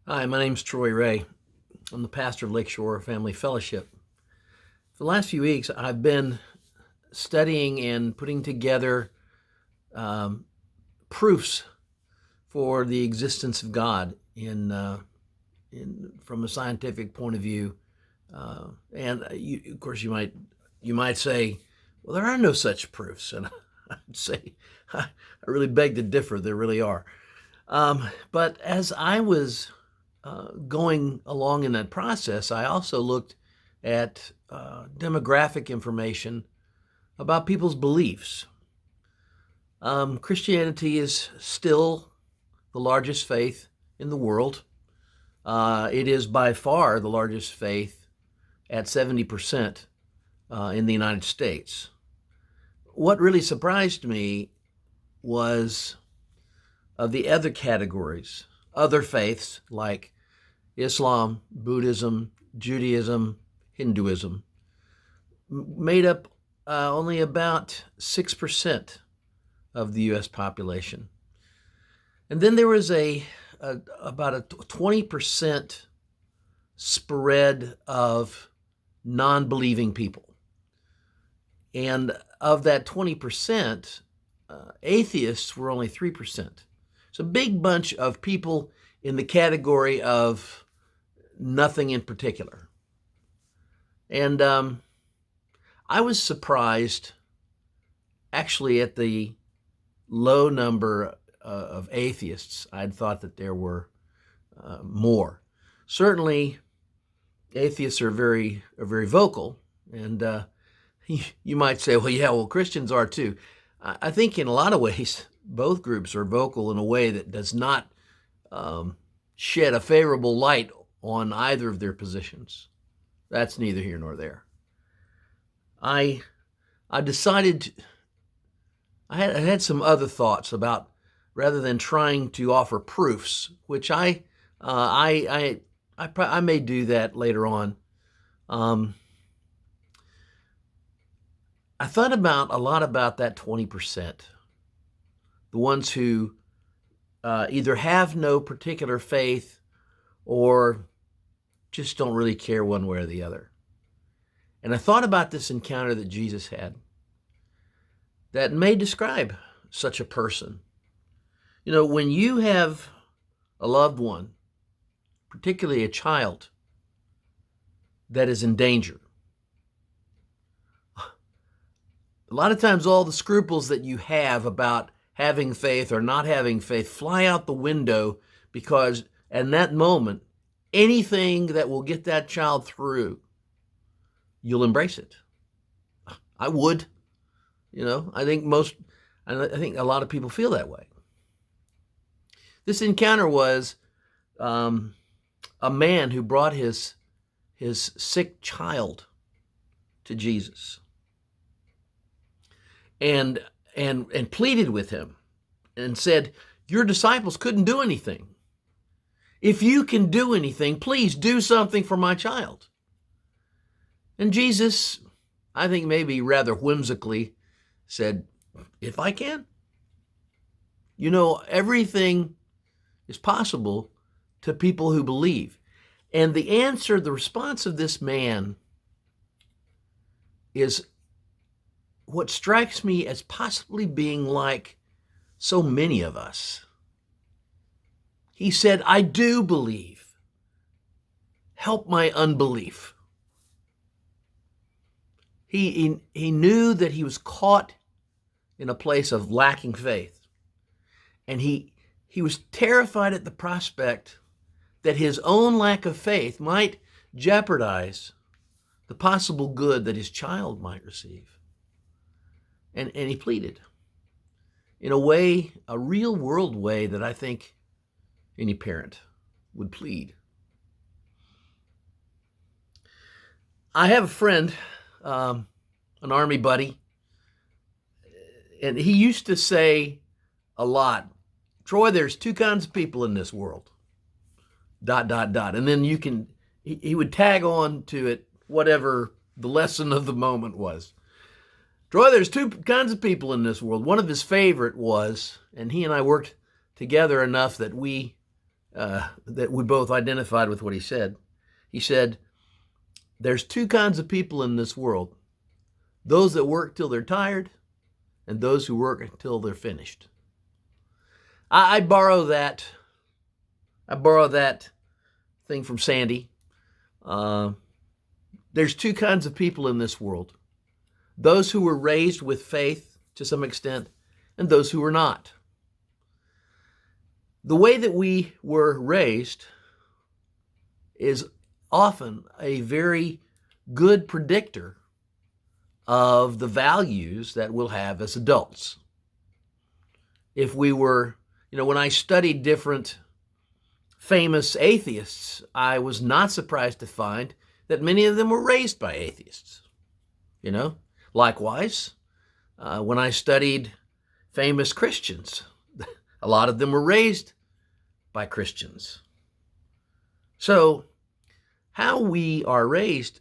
Hi, my name's Troy Ray. I'm the pastor of Lakeshore Family Fellowship. For the last few weeks, I've been studying and putting together um, proofs for the existence of God from a scientific point of view. Of course, you might say, "Well, there are no such proofs," and I'd say, I really beg to differ. There really are. But as I was going along in that process, I also looked at demographic information about people's beliefs. Christianity is still the largest faith in the world. It is by far the largest faith at 70% in the United States. What really surprised me was of the other categories, other faiths like Islam, Buddhism, Judaism, Hinduism, made up only about 6% of the U.S. population. And then there was about a 20% spread of non-believing people. And of that 20%, atheists were only 3%. It's a big bunch of people in the category of nothing in particular. And I was surprised actually at the low number of atheists. I'd thought that there were more. Certainly, atheists are very vocal, and you might say, well, Christians are too. I think in a lot of ways, both groups are vocal in a way that does not shed a favorable light on either of their positions. That's neither here nor there. I decided I had some other thoughts about, rather than trying to offer proofs, which I may do that later on. I thought a lot about that 20%, the ones who either have no particular faith or just don't really care one way or the other. And I thought about this encounter that Jesus had that may describe such a person. You know, when you have a loved one, particularly a child, that is in danger, a lot of times all the scruples that you have about having faith or not having faith fly out the window, because in that moment, anything that will get that child through, you'll embrace it. I would. I think a lot of people feel that way. This encounter was a man who brought his sick child to Jesus and pleaded with him and said, "Your disciples couldn't do anything. If you can do anything, please do something for my child." And Jesus, I think maybe rather whimsically, said, "If I can." Everything is possible to people who believe. And the response of this man is what strikes me as possibly being like so many of us. He said, "I do believe. Help my unbelief." He knew that he was caught in a place of lacking faith. And he was terrified at the prospect that his own lack of faith might jeopardize the possible good that his child might receive. And he pleaded in a way, a real world way, that I think any parent would plead. I have a friend, an Army buddy, and he used to say a lot, "Troy, there's two kinds of people in this world, ... And then he would tag on to it whatever the lesson of the moment was. "Troy, there's two kinds of people in this world." One of his favorite was, and he and I worked together enough that we that we both identified with what he said. He said, there's two kinds of people in this world: those that work till they're tired and those who work until they're finished. I borrow that thing from Sandy. There's two kinds of people in this world: those who were raised with faith to some extent and those who were not. The way that we were raised is often a very good predictor of the values that we'll have as adults. If we were, when I studied different famous atheists, I was not surprised to find that many of them were raised by atheists. Likewise, when I studied famous Christians, a lot of them were raised by Christians. So how we are raised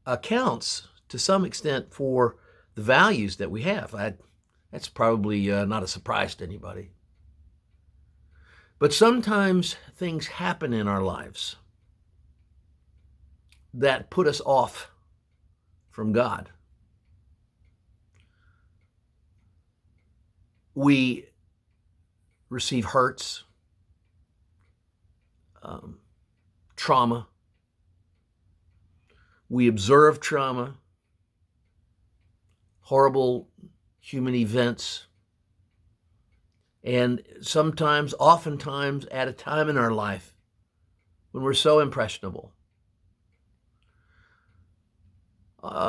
accounts to some extent for the values that we have. That's probably not a surprise to anybody. But sometimes things happen in our lives that put us off from God. We receive hurts, trauma. We observe trauma, horrible human events, and oftentimes at a time in our life when we're so impressionable.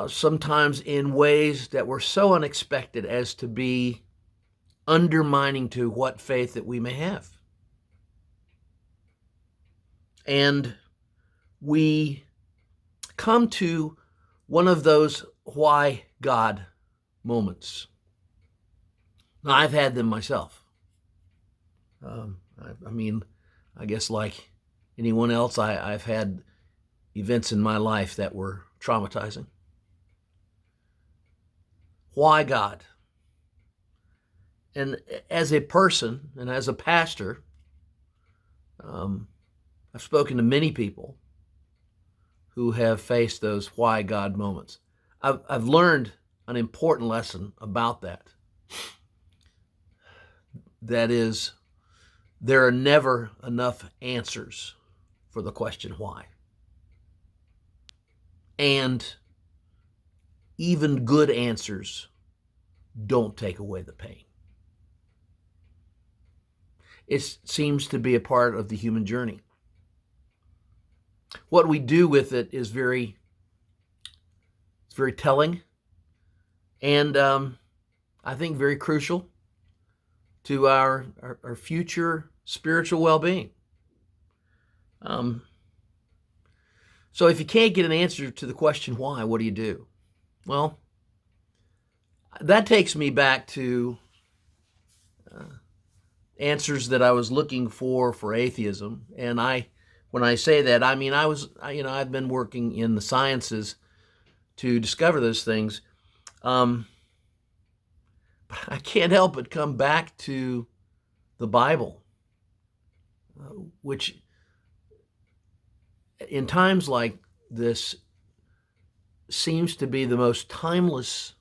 Sometimes in ways that were so unexpected as to be undermining to what faith that we may have. And we come to one of those why God moments. Now, I've had them myself. I guess like anyone else, I've had events in my life that were traumatizing. Why God? And as a person and as a pastor, I've spoken to many people who have faced those why God moments. I've learned an important lesson about that. That is, there are never enough answers for the question why. And even good answers don't take away the pain. It seems to be a part of the human journey. What we do with it is very telling, and I think very crucial to our future spiritual well-being. So if you can't get an answer to the question why, what do you do? Well, that takes me back to answers that I was looking for atheism. And when I say that, I mean I've been working in the sciences to discover those things. But I can't help but come back to the Bible, which in times like this seems to be the most timeless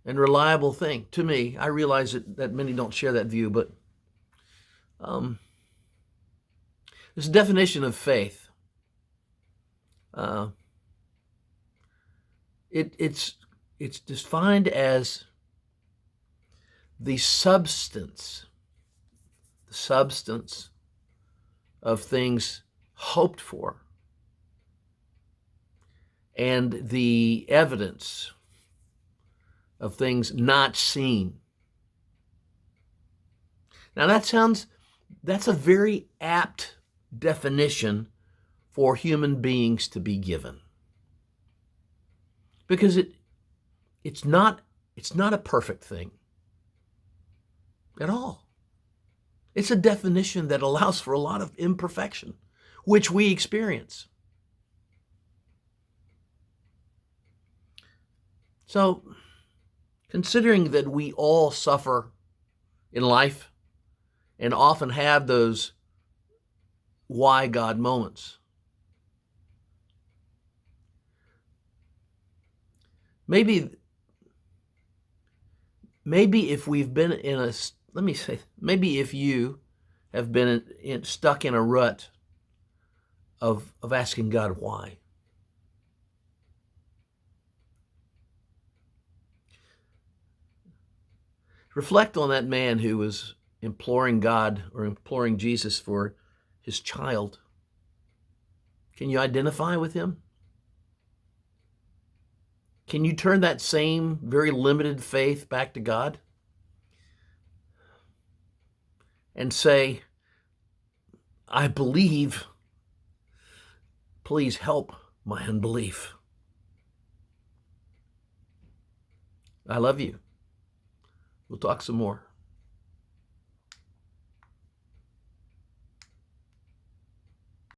and reliable thing to me. I realize that many don't share that view, but this definition of faith, it's defined as the substance of things hoped for and the evidence of things not seen. Now that's a very apt definition for human beings to be given. Because it's not a perfect thing at all. It's a definition that allows for a lot of imperfection, which we experience. So, considering that we all suffer in life and often have those why God moments. Maybe if we've been in a, let me say, maybe if you have been stuck in a rut of asking God why. Reflect on that man who was imploring God or imploring Jesus for his child. Can you identify with him? Can you turn that same very limited faith back to God and say, I believe, please help my unbelief. I love you. We'll talk some more.